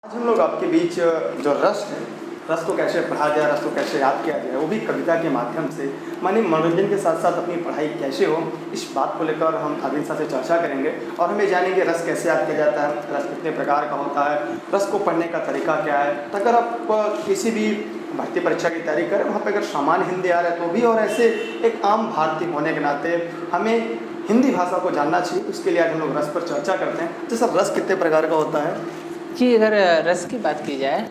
आज हम लोग आपके बीच जो रस है, रस को कैसे पढ़ा जाए, रस को कैसे याद किया जाए, वो भी कविता के माध्यम से, माने मनोरंजन के साथ साथ अपनी पढ़ाई कैसे हो, इस बात को लेकर हम अरविंद सर से चर्चा करेंगे और हमें जानेंगे रस कैसे याद किया जाता है, रस कितने प्रकार का होता है, रस को पढ़ने का तरीका क्या है। तो अगर आप किसी भी भर्ती परीक्षा की तैयारी करें, वहाँ पर अगर सामान्य हिंदी आ रहा है तो भी, और ऐसे एक आम भारतीय होने के नाते हमें हिंदी भाषा को जानना चाहिए। उसके लिए आज हम लोग रस पर चर्चा करते हैं। तो सर, रस कितने प्रकार का होता है? जी, अगर रस की बात की जाए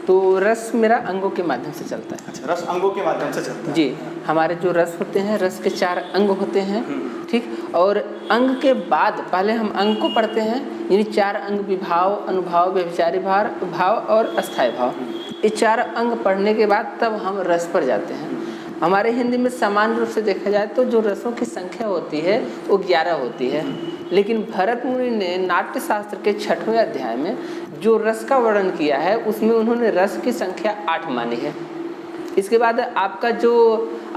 तो रस मेरा अंगों के माध्यम से चलता है। अच्छा, रस अंगों के माध्यम से चलता है। जी, हमारे जो रस होते हैं, रस के 4 अंग होते हैं, ठीक। और अंग के बाद पहले हम अंग को पढ़ते हैं, यानी 4 अंग विभाव, अनुभाव, व्यभिचारी भाव और अस्थायी भाव। ये 4 अंग पढ़ने के बाद तब हम रस पर जाते हैं। हमारे हिंदी में सामान्य रूप से देखा जाए तो जो रसों की संख्या होती है वो 11 होती है, लेकिन भरत मुनि ने नाट्य शास्त्र के 6वें अध्याय में जो रस का वर्णन किया है उसमें उन्होंने रस की संख्या 8 मानी है। इसके बाद आपका जो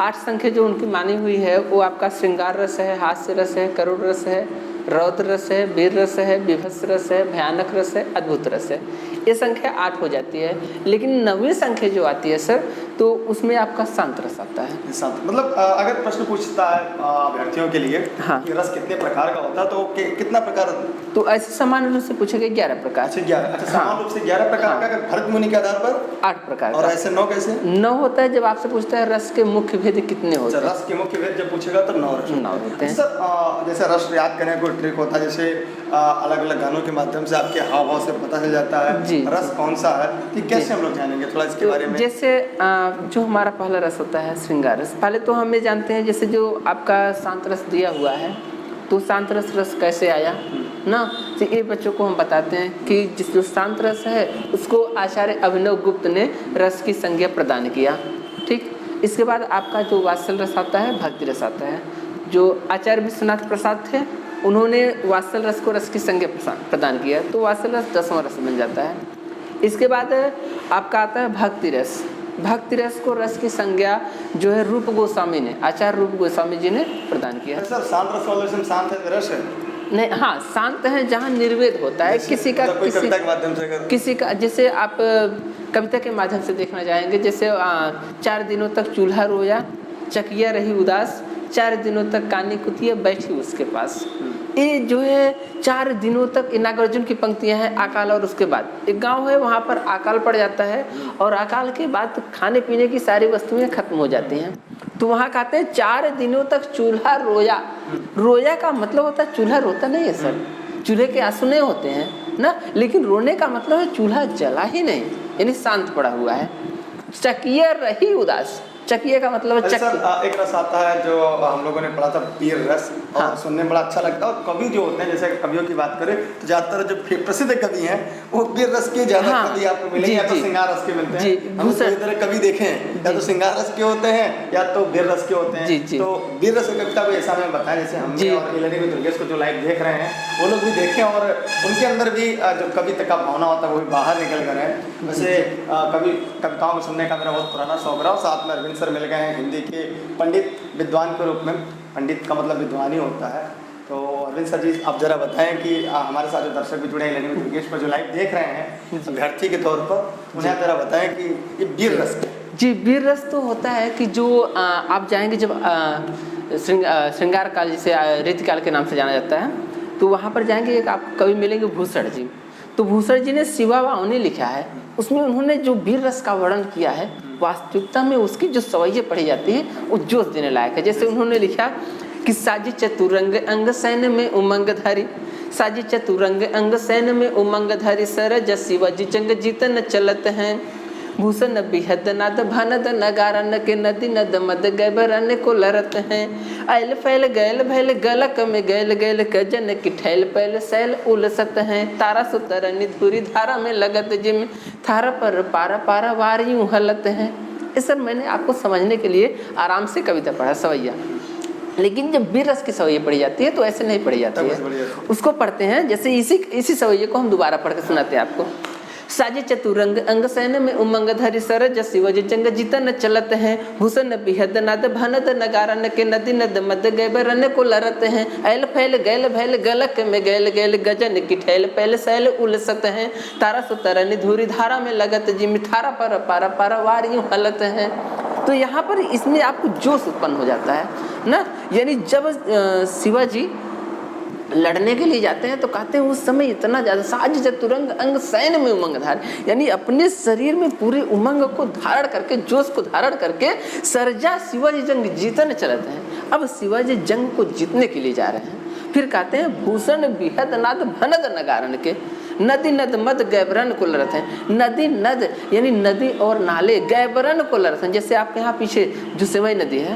8 संख्या जो उनकी मानी हुई है वो आपका श्रृंगार रस है, हास्य रस है, करुण रस है, रौद्र रस है, वीर रस है, विभत्स रस है, भयानक रस है, अद्भुत रस है। ये संख्या 8 हो जाती है। लेकिन 9वीं संख्या जो आती है सर, तो उसमें आपका शांत रस आता है। शांत मतलब अगर प्रश्न पूछता है अभ्यर्थियों के लिए, हाँ, कि रस कितने प्रकार का होता है, तो कितना प्रकार? तो ऐसे सामान्य रूप से पूछेगा 11 प्रकार। अच्छा, 11। अच्छा, सामान्य रूप से 11 प्रकार का। अगर भरत मुनि के आधार पर 8 प्रकार और ऐसे 9 कैसे? 9 होता है। जब आपसे पूछता है रस के मुख्य भेद कितने होते हैं, रस के मुख्य भेद जब पूछेगा तो 9 होते हैं। सर, जैसे रस याद करने को ट्रिक होता है, जैसे अलग अलग गानों के माध्यम से आपके हाव भाव से पता चल जाता है रस कौन सा है। कि कैसे हम लोग जानेंगे थोड़ा इसके बारे में? जैसे जो हमारा पहला रस होता है श्रृंगार रस, पहले तो हमें जानते हैं जैसे जो आपका शांत रस दिया हुआ है, तो शांत रस कैसे आया ना, तो ये बच्चों को हम बताते हैं कि जिस जो शांत रस है उसको आचार्य अभिनव गुप्त ने रस की संज्ञा प्रदान किया, ठीक। इसके बाद आपका जो वात्सल रस आता है, भक्ति रस आता है। जो आचार्य विश्वनाथ प्रसाद थे उन्होंने वात्सल रस को रस की संज्ञा प्रदान किया, तो वात्सल रस 10वां रस बन जाता है। इसके बाद आपका आता है भक्ति रस। भक्ति रस को रस की संज्ञा जो है रूप गोस्वामी ने, आचार्य रूप गोस्वामी जी ने प्रदान किया। सर, शांत रस वाले शांत है, रस है नहीं, हाँ, शांत है जहाँ निर्वेद होता है, किसी का कविता के माध्यम से, किसी का, जैसे आप कविता के माध्यम से देखना चाहेंगे, जैसे 4 दिनों तक चूल्हा रोया, चकिया रही उदास, 4 दिनों तक कानी कुतिया बैठी उसके पास। ये जो है 4 दिनों तक, नागार्जुन की पंक्तियां हैं। अकाल और उसके बाद एक गांव है, वहाँ पर अकाल पड़ जाता है और अकाल के बाद खाने पीने की सारी वस्तुएं खत्म हो जाती हैं, तो वहाँ कहते हैं 4 दिनों तक चूल्हा रोया। रोया का मतलब होता है चूल्हा रोता नहीं है सर, चूल्हे के आंसू नहीं होते हैं ना, लेकिन रोने का मतलब है चूल्हा जला ही नहीं, यानी शांत पड़ा हुआ है। चकिया रही उदास, चकिया का मतलब है एक रस आता है जो हम लोगों ने पढ़ा था, वीर रस। हाँ। और सुनने में बड़ा अच्छा लगता है। और कवि जो होते हैं, जैसे कवियों की बात करें तो ज्यादातर जो प्रसिद्ध कवि हैं वो वीर रस के ज्यादा कवि आपको मिलेंगे, या तो श्रृंगार रस के मिलते हैं। हम कई तरह कवि देखे हैं, या तो श्रृंगार रस के होते हैं या तो वीर रस के होते हैं। तो वीर रस की कविता को ऐसा में बताया, जैसे हमने और इलानी में दुर्गेश को जो लाइव देख रहे हैं वो लोग भी देखें, और उनके अंदर भी जो कविता का भावना होता है वो भी बाहर निकल कर है। वैसे कविताओं को सुनने का मेरा बहुत पुराना शौक रहा, साथ में अरविंद सर मिल गए हैं हिंदी के पंडित विद्वान के रूप में। पंडित का मतलब विद्वान ही होता है। तो अरविंद सर जी, आप जरा बताएं कि हमारे साथ जो दर्शक भी जुड़े हैं इलानी में दुर्गेश पर जो लाइव देख रहे हैं अभ्यर्थी के तौर पर, उन्हें जरा बताएं कि ये वीर रस। जी, वीर रस तो होता है कि जो आप जाएंगे जब श्रृंगार काल, जिसे रीतिकाल के नाम से जाना जाता है, तो वहाँ पर जाएंगे, एक आप कवि मिलेंगे भूषण जी। तो भूषण जी ने शिवा वावनी लिखा है, उसमें उन्होंने जो वीर रस का वर्णन किया है, वास्तविकता में उसकी जो सवैये पढ़ी जाती है वो जोश देने लायक है। जैसे उन्होंने लिखा कि साजी चतुरंग अंग सैन में उमंग धारी, साजी चतुरंग अंग सैन में उमंग धारी, सरज शिवाजी जंग जीतन चलत हैं, भूषण बिहद नाद भनद नगारन के नदी नद मद गैबरन को लरत हैं, ऐल फैल गैल भैल गलक में गैल गैल कजन की ठैल पैल सैल उलसत हैं, तारा सुतर निधुरी धारा में लगत जिम, थारा पर पारा पारा वार यूं हलत हैं। इस सर मैंने आपको समझने के लिए आराम से कविता पढ़ा सवैया, लेकिन जब वीर रस की सवैया पढ़ी जाती है तो ऐसे नहीं पढ़ी जाती है। उसको पढ़ते हैं, जैसे इसी सवैये को हम दोबारा पढ़ के सुनाते हैं आपको। साजे चतुरंग अंग सैन में उमंग धरि सरज शिवज जंग जीतन चलत हैं भूषण बिहद नद भनद नगारन के नदी नद मद गैबरन को लरत हैं ऐल फैल गैल भैल गलक में गैल गैल गजन की ठैल पहल सैल उलसत हैं तारा सुतरन धूरी धारा में लगत जिम थारा पर पारा पारा वारियों हलत हैं। तो यहाँ पर इसमें आपको जोश उत्पन्न हो जाता है ना। यानी जब शिवाजी लड़ने के लिए जाते हैं तो कहते हैं उस समय इतना ज़्यादा साज चतुरंग अंग सैन में उमंग धार, यानी अपने शरीर में पूरे उमंग को धारण करके, जोश को धारण करके सरजा शिवाजी जंग जीतने चलते हैं। अब शिवाजी जंग को जीतने के लिए जा रहे हैं। फिर कहते हैं भूषण बिहद नाद भनद नगारन के नदी नद मद गैबरन को लड़त हैं। नदी नद यानी नदी और नाले गैबरन को लड़त हैं। जैसे आपके यहाँ पीछे जो सेवई नदी है,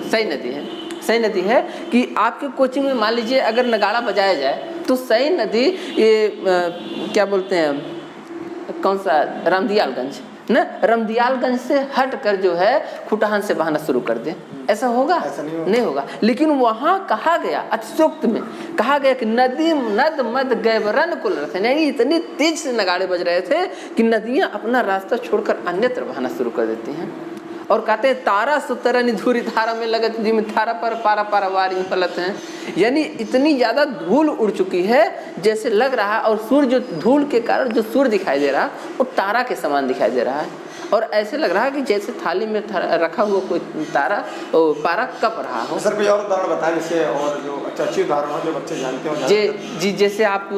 सई नदी है, सई नदी है कि आपके कोचिंग में मान लीजिए अगर नगाड़ा बजाया जाए तो सई नदी ये क्या बोलते हैं, कौन सा, रामदियालगंज ना, रामदियालगंज से हट कर जो है खुटहान से बहाना शुरू कर दे, ऐसा होगा? ऐसा नहीं होगा। लेकिन वहाँ कहा गया, अतिशोक्त में कहा गया कि नदी नद मद गैबरन को लड़त हैं, यानी इतनी तेज से नगाड़े बज रहे थे कि नदियाँ अपना रास्ता छोड़कर अन्यत्र बहाना शुरू कर देती हैं। और कहते हैं तारा सुतरन धूरी धारा में लगत जिम थारा पर पारा पारा वारी फलत हैं, यानी इतनी ज़्यादा धूल उड़ चुकी है जैसे लग रहा है, और सूर्य जो धूल के कारण जो सूर्य दिखाई दे रहा है वो तारा के समान दिखाई दे रहा है, और ऐसे लग रहा है कि जैसे थाली में रखा हुआ कोई तारा पारा कप रहा हो। सर कोई और उदाहरण बताएं जैसे, और जो अच्छी उदाहरण हो जो बच्चे जानते हो। जी जैसे आप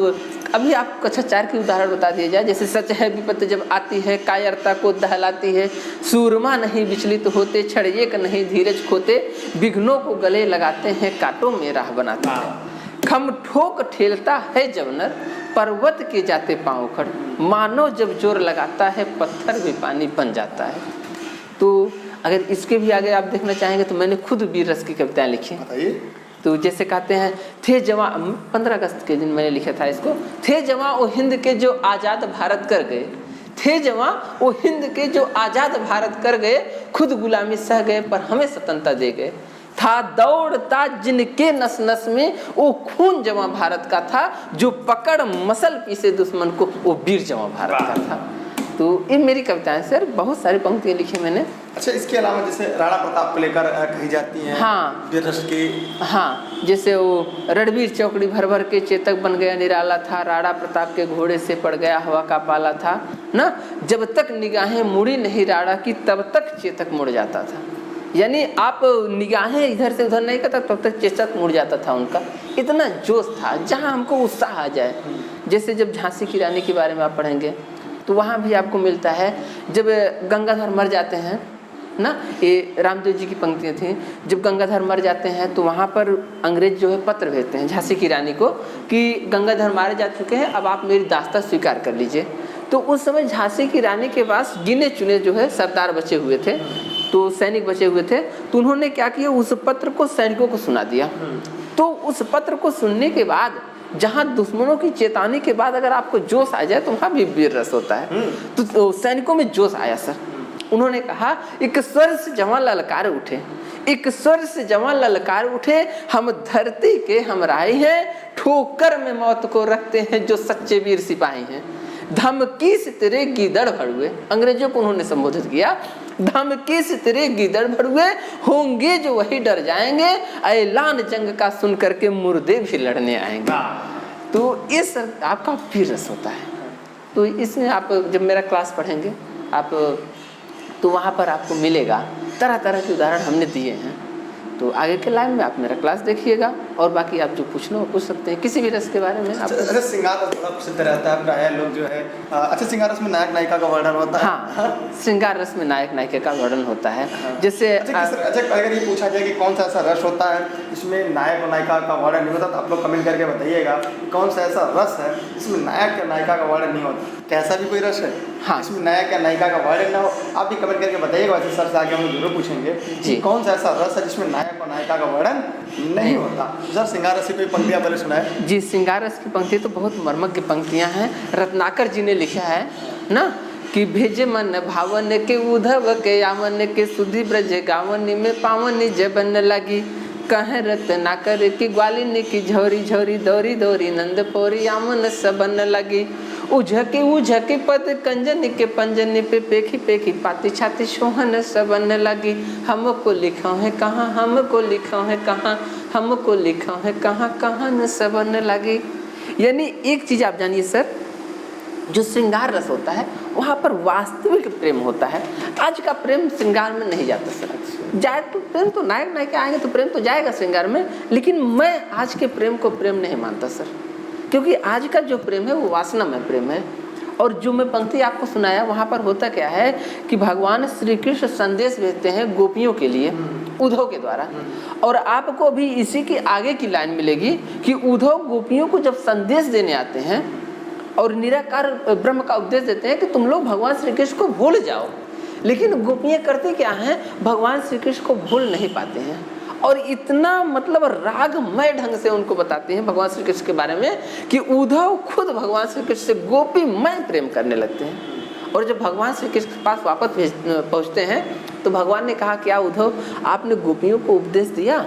अभी आप कक्षा 4 की उदाहरण बता दिया जाए। जैसे सच है विपत्ति जब आती है कायरता को दहलाती है, सूरमा नहीं विचलित होते क्षण एक नहीं धीरज खोते, विघ्नों को गले लगाते हैं कांटों में राह बनाते हैं, खम ठोक ठेलता है जब नर पर्वत के जाते पांव खड़, मानो जब जोर लगाता है पत्थर भी पानी बन जाता है। तो अगर इसके भी आगे आप देखना चाहेंगे तो मैंने खुद वीर रस की कविताएं लिखी। तो जैसे कहते हैं थे जवां, 15 अगस्त के दिन मैंने लिखा था इसको, थे जवां वो हिंद के जो आज़ाद भारत कर गए, थे जवां वो हिंद के जो आज़ाद भारत कर गए, खुद गुलामी सह गए पर हमें स्वतंत्रता दे गए, था दौड़ता जिनके नस नस में वो खून जवां भारत का था, जो पकड़ मसल पीसे दुश्मन को वो वीर जवां भारत का था। तो ये मेरी कविताएं सर, बहुत सारी पंक्तियाँ लिखी मैंने। अच्छा, इसके अलावा जैसे राणा प्रताप को लेकर कही जाती हैं, हाँ वीर रस की, हाँ जैसे वो रणवीर चौकड़ी भर भर के चेतक बन गया निराला था, राणा प्रताप के घोड़े से पड़ गया हवा का पाला था ना, जब तक निगाहें मुड़ी नहीं राणा की तब तक चेतक मुड़ जाता था। यानी आप निगाहें इधर से उधर नहीं करता तब तक चेतक मुड़ जाता था उनका, इतना जोश था जहाँ हमको उत्साह आ जाए। जैसे जब झांसी की रानी के बारे में आप पढ़ेंगे तो वहाँ भी आपको मिलता है, जब गंगाधर मर जाते हैं ना, ये रामदेव जी की पंक्तियाँ थी, जब गंगाधर मर जाते हैं तो वहाँ पर अंग्रेज जो है पत्र भेजते हैं झांसी की रानी को कि गंगाधर मारे जा चुके हैं, अब आप मेरी दास्ता स्वीकार कर लीजिए। तो उस समय झांसी की रानी के पास गिने चुने जो है सरदार बचे हुए थे, तो सैनिक बचे हुए थे, तो उन्होंने क्या किया, उस पत्र को सैनिकों को सुना दिया। तो उस पत्र को सुनने के बाद जहाँ दुश्मनों की चेतावनी के बाद अगर आपको जोश आ जाए तो वहाँ भी वीर रस होता है। तो सैनिकों में जोश आया सर, उन्होंने कहा एक स्वर से जवां ललकार उठे, एक स्वर से जवां ललकार उठे, हम धरती के हम राही हैं, ठोकर में मौत को रखते हैं जो सच्चे वीर सिपाही हैं, धमकी से तेरे गीदड़ भड़ुए, अंग्रेजों को उन्होंने संबोधित किया, धमकी से तेरे गीदड़ भड़ुए होंगे जो वही डर जाएंगे, ऐलान जंग का सुन करके मुर्दे भी लड़ने आएंगे। तो इस आपका वीर रस होता है। तो इसमें आप जब मेरा क्लास पढ़ेंगे आप तो वहाँ पर आपको मिलेगा तरह तरह के उदाहरण हमने दिए हैं। तो आगे के लाइन में आप मेरा क्लास देखिएगा, और बाकी आप जो पूछना हो पूछ सकते हैं किसी भी रस के बारे में। अच्छा, श्रृंगार रस बड़ा प्रसिद्ध रहता है, प्रायः लोग जो है अच्छा श्रृंगार रस में नायक नायिका का वर्णन होता है। हाँ, श्रृंगार रस में नायक नायिका का वर्णन होता है। जैसे अच्छा अगर ये पूछा जाए कि कौन सा ऐसा रस होता है जिसमें नायक और नायिका का वर्णन नहीं होता, तो आप लोग कमेंट करके बताइएगा कौन सा ऐसा रस है जिसमें नायक या नायिका का वर्णन नहीं होता। कैसा भी कोई रस है हाँ, इसमें नायक या नायिका का वर्णन ना हो, आप भी कमेंट करके बताइएगा। वैसे सर से आगे हम जरूर पूछेंगे कि कौन सा ऐसा रस है जिसमें नायक और नायिका का वर्णन नहीं होता। सर श्रृंगार रस की कोई पंक्तियाँ पहले सुनाए। जी, श्रृंगार रस की पंक्ति तो बहुत मर्मज्ञ पंक्तियाँ हैं, रत्नाकर जी ने लिखा है ना कि भेजे मन भावन के उधव के यावन के सुधि ब्रज गावन में पावन जबन लगी, कह रत्नाकर की ग्वालिनी की झोरी झोरी दौरी दौरी नंद पोरी यामन सबन लगी, उझके पद कंजन के पंजन पे पेखी पेखी पाती छाती सोहन सबन लगी। हमको लिखा है कहाँ, हमको लिखा है कहाँ, हमको लिखा है कहाँ, कहाँ न सबन लगी। यानी एक चीज आप जानिए सर, जो श्रृंगार रस होता है वहाँ पर वास्तविक प्रेम होता है। आज का प्रेम श्रृंगार में नहीं जाता सर। जाए तो प्रेम तो नायक नायिका आएंगे तो प्रेम तो जाएगा श्रृंगार में, लेकिन मैं आज के प्रेम को प्रेम नहीं मानता सर, क्योंकि आज का जो प्रेम है वो वासना में प्रेम है। और जो मैं पंक्ति आपको सुनाया वहाँ पर होता क्या है कि भगवान श्री कृष्ण संदेश भेजते हैं गोपियों के लिए उद्धव के द्वारा। और आपको अभी इसी की आगे की लाइन मिलेगी कि उद्धव गोपियों को जब संदेश देने आते हैं और निराकार ब्रह्म का उपदेश देते हैं कि तुम लोग भगवान श्री कृष्ण को भूल जाओ, लेकिन गोपियाँ करते क्या हैं, भगवान श्री कृष्ण को भूल नहीं पाते हैं। और इतना मतलब रागमय ढंग से उनको बताते हैं भगवान श्री कृष्ण के बारे में कि उद्धव खुद भगवान श्री कृष्ण से गोपीमय प्रेम करने लगते हैं। और जब भगवान श्री कृष्ण के पास वापस पहुँचते हैं तो भगवान ने कहा, क्या उद्धव आपने गोपियों को उपदेश दिया?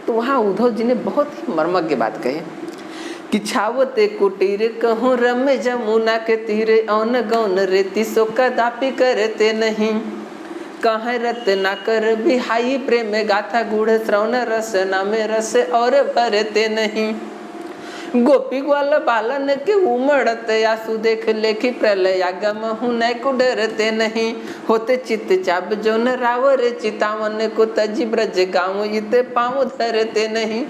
तो वहाँ उद्धव जी ने बहुत ही मर्मज्ञ बात कही कि छावते कुटीर कहूँ रम जमुना के तीरे, औन गौन रेती सो कदापि करते नहीं। कहाँ रत न कर बिहाई प्रेम गाथा गुड़ श्रवण रस नामे रस और भरते नहीं। गोपी ग्वाल बालन के उमड़त आंसू देख लेखी प्रलयागम हुनै को डरते नहीं। होते चित्त चाप जोन रावर चितावन को तजी ब्रज गाँव इते पाँव धरते नहीं।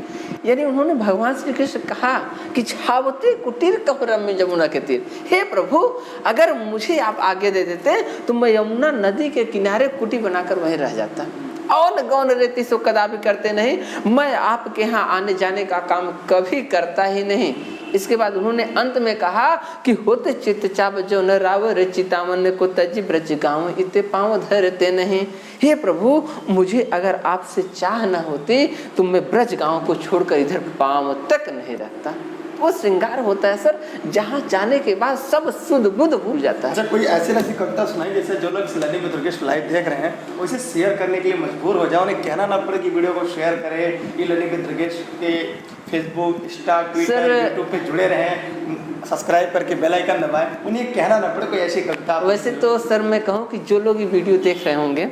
यानी उन्होंने भगवान श्री कृष्ण कहा कि छावते कुटीर कहूँ रम्य जमुना के तीर, हे प्रभु अगर मुझे आप आगे दे देते तो मैं यमुना नदी के किनारे कुटी बनाकर वहीं रह जाता। और गौन रेती सो कदापि करते नहीं, मैं आपके यहाँ आने जाने का काम कभी करता ही नहीं। इसके बाद उन्होंने अंत में कहा कि होते चित्त चाप जो न रावर चितावन को तजी ब्रज गाँव इते पाँव धरते नहीं। हे प्रभु मुझे अगर आपसे चाह न होती तो मैं ब्रज गाँव को छोड़कर इधर पाँव तक नहीं रखता। वो श्रृंगार होता है सर, जहाँ जाने के बाद सब सुध बुध भूल जाता है। अच्छा, कोई ऐसी ऐसी कविता सुनाई जैसे जो लोग लर्निंग विद दुर्गेश लाइव देख रहे हैं उसे शेयर करने के लिए मजबूर हो जाए, उन्हें कहना ना पड़े कि वीडियो को शेयर करें, ये लर्निंग विद दुर्गेश के फेसबुक, इंस्टा, ट्विटर, यूट्यूब पे जुड़े रहें, सब्सक्राइब करके बेल आइकन दबाएं, उन्हें कहना ना पड़े कोई ऐसी कविता। वैसे तो सर मैं कहूँ कि जो लोग ये वीडियो देख रहे होंगे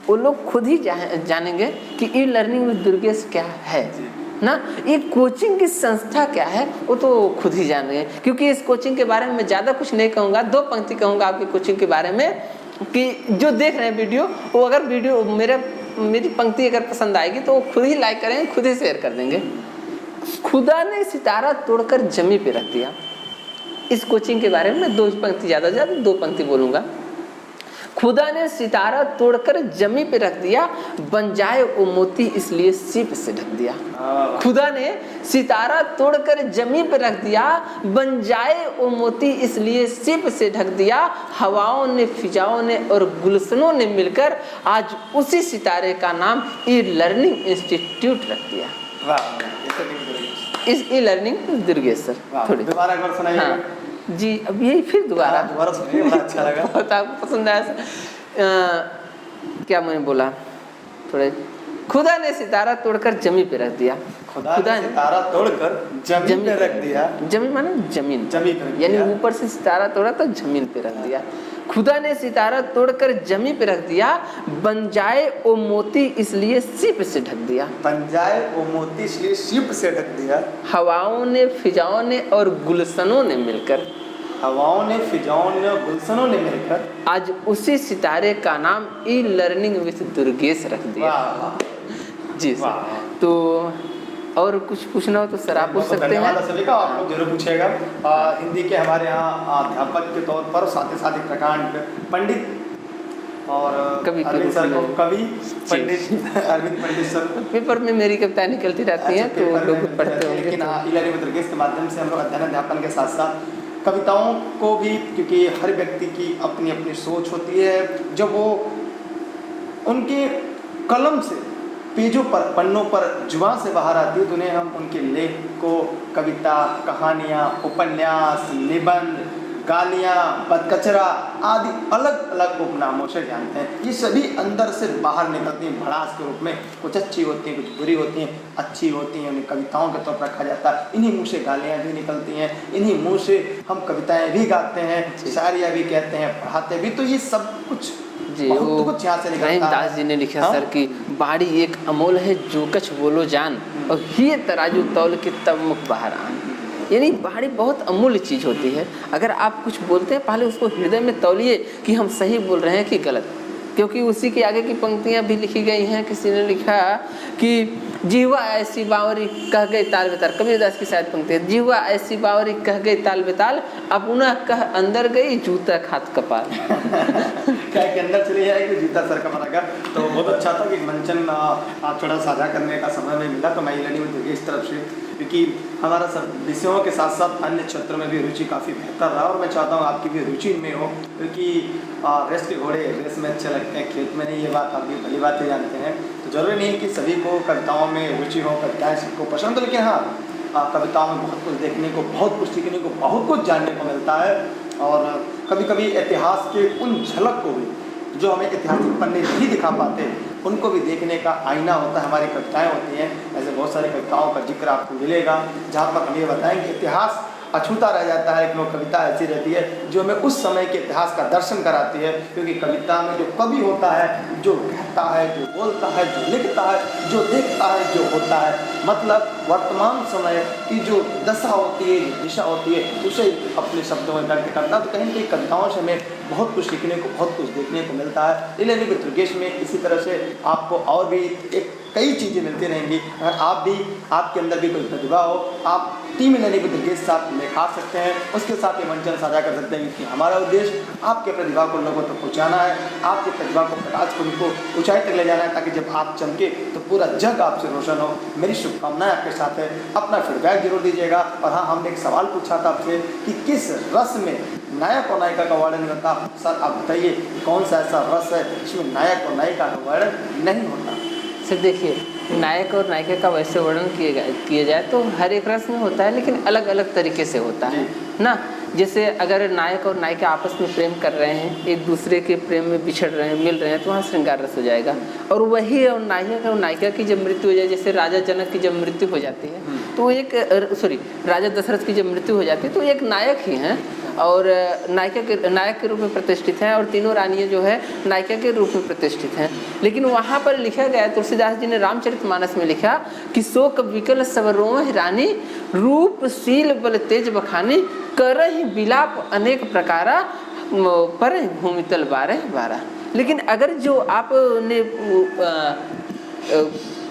वो लोग खुद ही जानेंगे कि ई लर्निंग विद दुर्गेश क्या है ना, ये कोचिंग की संस्था क्या है वो तो खुद ही जान गए। क्योंकि इस कोचिंग के बारे में मैं ज़्यादा कुछ नहीं कहूँगा, दो पंक्ति कहूँगा आपकी कोचिंग के बारे में कि जो देख रहे हैं वीडियो वो अगर वीडियो मेरी पंक्ति अगर पसंद आएगी तो वो खुद ही लाइक करेंगे, खुद ही शेयर कर देंगे। खुदा ने सितारा तोड़कर जमी पे रख दिया। इस कोचिंग के बारे में दो पंक्ति ज़्यादा दो पंक्ति बोलूँगा। खुदा ने सितारा तोड़कर जमी पे रख दिया, बन जाए वो मोती इसलिए सीप से ढक दिया। खुदा ने सितारा तोड़कर जमी पे रख दिया, बन जाए वो मोती इसलिए सीप से ढक दिया। हवाओं ने, फिजाओं ने और गुलशनों ने मिलकर आज उसी सितारे का नाम ई लर्निंग इंस्टीट्यूट रख दिया। इस ई लर्निंग दुर्गेश सर थोड़ी दोबारा एक बार सुनाइएगा। हाँ जी, अब यही फिर दोबारा सुनिए, बड़ा अच्छा लगा। बहुत आपको पसंद आया। क्या मैंने बोला थोड़े, खुदा ने सितारा तोड़कर जमी पे रख दिया। खुदा ने सितारा तोड़कर जमीन पे रख दिया। जमीन माने जमीन पे, यानी ऊपर से सितारा तोड़ा तो जमीन पे रख दिया। खुदा ने सितारा तोड़कर जमी पे रख दिया, बन जाए वो मोती इसलिए सीप से ढक दिया। बन जाए वो मोती इसलिए सीप से ढक दिया। हवाओं ने, फिजाओं ने और गुलशनों ने मिलकर, हवाओं ने, फिजाओं ने और गुलशनों ने मिलकर आज उसी सितारे का नाम ई लर्निंग विद दुर्गेश रख दिया। जी सर, तो और कुछ पूछना हो तो सर आप पूछ सकते हैं। सभी का आप लोग जरूर पूछेगा। हिंदी के हमारे यहाँ अध्यापक के तौर पर साथ ही प्रकांड पंडित और अरविंद सर को कवि पंडित अरविंद पंडित सर पेपर में मेरी कविताएं निकलती रहती हैं तो लोग पढ़ते होंगे। लेकिन ई लर्निंग विद दुर्गेश के माध्यम से हम लोग अध्ययन अध्यापन के साथ साथ कविताओं को भी, क्योंकि हर व्यक्ति की अपनी अपनी सोच होती है, जब वो उनके कलम से पेजों पर, पन्नों पर जुबान से बाहर आती है तो उन्हें हम उनके लेख को, कविता, कहानियाँ, उपन्यास, निबंध, गालियाँ, बदकचरा आदि अलग अलग उपनामों से जानते हैं। ये सभी अंदर से बाहर निकलती हैं भड़ास के रूप में। कुछ अच्छी होती हैं, कुछ बुरी होती हैं। अच्छी होती हैं उन्हें कविताओं के तौर पर रखा जाता है। इन्हीं मुँह से गालियाँ भी निकलती हैं, इन्हीं मुँह से हम कविताएँ भी गाते हैं, शायरियाँ भी कहते हैं, पढ़ाते भी। तो ये सब कुछ जी, बहुत कुछ यहाँ से निकलता है। रहीमदास जी ने लिखा सर कि बाड़ी एक अमोल है जो कछ बोलो जान, और ही तराजू तौल के तब मुख बाहर आन। यानी बाड़ी बहुत अमूल्य चीज़ होती है। अगर आप कुछ बोलते हैं पहले उसको हृदय में तौलिए कि हम सही बोल रहे हैं कि गलत, क्योंकि उसी के आगे की पंक्तियाँ भी लिखी गई हैं। किसी ने लिखा कि जीवा ऐसी बावरी कह गई ताल बेताल, कबीरदास की शायद पंक्ति है, जीवा ऐसी बावरी कह गई ताल बेताल, अपना कह अंदर गई जूता खात कपाल। क्या के अंदर चले जाएगी जूता सर का मारेगा। तो बहुत अच्छा था कि मंचन आप थोड़ा साझा करने का समय में मिला, तो मैं इलानी इस तरफ से, क्योंकि हमारा सब विषयों के साथ साथ अन्य क्षेत्रों में भी रुचि काफ़ी बेहतर रहा, और मैं चाहता हूँ आपकी भी रुचि में हो, क्योंकि रेस के घोड़े रेस में अच्छे लगते हैं, खेत में नहीं। ये बात आप भी भली बात ही जानते हैं। तो जरूरी नहीं कि सभी को कविताओं में रुचि हो, कविताएँ सबको पसंद हो, लेकिन हाँ कविताओं में बहुत कुछ देखने को, बहुत कुछ सीखने को, बहुत कुछ जानने को मिलता है। और कभी कभी इतिहास के उन झलक को भी जो हमें ऐतिहासिक पन्ने नहीं दिखा पाते, उनको भी देखने का आईना होता है, हमारी कविताएँ होती हैं। ऐसे बहुत सारी कविताओं का जिक्र आपको मिलेगा जहाँ पर हम ये बताएंगे इतिहास अछूता रह जाता है। एक लोग कविता ऐसी रहती है जो हमें उस समय के इतिहास का दर्शन कराती है, क्योंकि कविता में जो कवि होता है, जो कहता है, जो बोलता है, जो लिखता है, जो देखता है, जो होता है, मतलब वर्तमान समय की जो दशा होती है, जो दिशा होती है, उसे अपने शब्दों में व्यक्त करता है। तो कहीं कहीं कविताओं से हमें बहुत कुछ सीखने को, बहुत कुछ देखने को मिलता है। इलानी दुर्गेश में इसी तरह से आपको और भी कई चीज़ें मिलती रहेंगी। अगर आप भी, आपके अंदर भी कोई प्रतिभा हो, आप टीम इलानी दुर्गेश के साथ निखार सकते हैं, उसके साथ ये मंचन साझा कर सकते हैं, क्योंकि हमारा उद्देश्य आपके प्रतिभा को लोगों तक पहुँचाना है, आपकी प्रतिभा को प्रकाश को उनको ऊंचाई तक ले जाना है, ताकि जब आप चमके तो पूरा जग आपसे रोशन हो। मेरी शुभकामनाएं आपके साथ है। अपना फीडबैक जरूर दीजिएगा। और हाँ, हमने एक सवाल पूछा था आपसे कि किस रस में नायक और नायिका का वर्णन होता। सर आप बताइए कौन सा ऐसा रस है जिसमें नायक और नायिका का वर्णन नहीं होता। सर देखिए, नायक और नायिका का वैसे वर्णन किया जाए तो हर एक रस में होता है, लेकिन अलग अलग तरीके से होता है ना। जैसे अगर नायक और नायिका आपस में प्रेम कर रहे हैं, एक दूसरे के प्रेम में बिछड़ रहे हैं, मिल रहे हैं, तो वहाँ श्रृंगार रस हो जाएगा। और वही और नायक और नायिका की जब मृत्यु हो जाए, जैसे राजा जनक की जब मृत्यु हो जाती है तो एक राजा दशरथ की जब मृत्यु हो जाती है तो एक नायक ही हैं और नायक के रूप में प्रतिष्ठित हैं, और तीनों रानियाँ जो है नायिका के रूप में प्रतिष्ठित हैं। लेकिन वहाँ पर लिखा गया, तुलसीदास जी ने रामचरितमानस में लिखा कि शोक विकल सब रोह रानी, रूप शील बल तेज बखानी, करहि विलाप अनेक प्रकारा, पर भूमि तल बारह बारह। लेकिन अगर जो आपने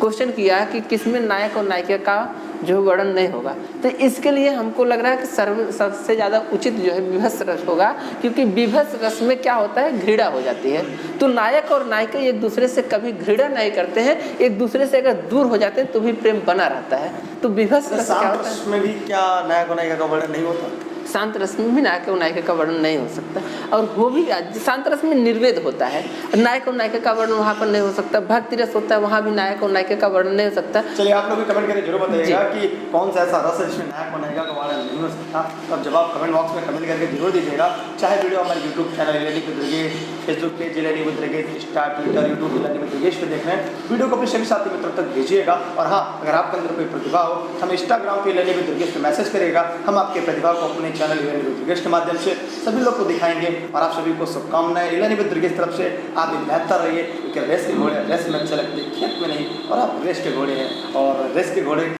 क्वेश्चन किया कि किसमें नायक और नायिका का जो वर्णन नहीं होगा, तो इसके लिए हमको लग रहा है कि सबसे ज़्यादा उचित जो है विभत्स रस होगा, क्योंकि विभत्स रस में क्या होता है, घृणा हो जाती है। तो नायक और नायिका एक दूसरे से कभी घृणा नहीं करते हैं, एक दूसरे से अगर दूर हो जाते हैं तो भी प्रेम बना रहता है। तो विभत्स रस क्या होता है, उसमें भी क्या नायक और नायिका का वर्णन नहीं होता। शांत रस में भी नायक और नायिका का वर्णन नहीं हो सकता, और वो भी शांत रस में निर्वेद होता है, नायक और नायिका का वर्णन वहाँ पर नहीं हो सकता। भक्ति रस होता है, वहाँ भी नायक और नायिका का वर्णन नहीं हो सकता। चलिए आप लोग भी कमेंट करके जरूर बताइएगा कि कौन सा ऐसा रस है जिसमें नायक और नायिका का वर्णन नहीं हो सकता। तो अब जवाब कमेंट बॉक्स में कमेंट करके जरूर दीजिएगा। चाहे वीडियो हमारे YouTube channel Ilani Durgesh, Facebook page Ilani Durgesh, Insta, Twitter, YouTube Ilani Durgesh पे देख रहे हैं, वीडियो को अपने सभी साथी मित्रों तक भेजिएगा। और हाँ, अगर आपके अंदर कोई प्रतिभा हो, हम इंस्टाग्राम पे इलानी दुर्गेश पे मैसेज करिएगा, हम आपके प्रतिभा को अपने चैनल इलानी दुर्गेश के माध्यम से सभी लोग को दिखाएंगे। और आप सभी को शुभकामनाएं इलानी दुर्गेश तरफ से। आप भी बेहतर रहिए, क्योंकि रेस के घोड़े रेस में अच्छे लगते, खेत में नहीं, और आप रेस के घोड़े हैं और रेस के घोड़े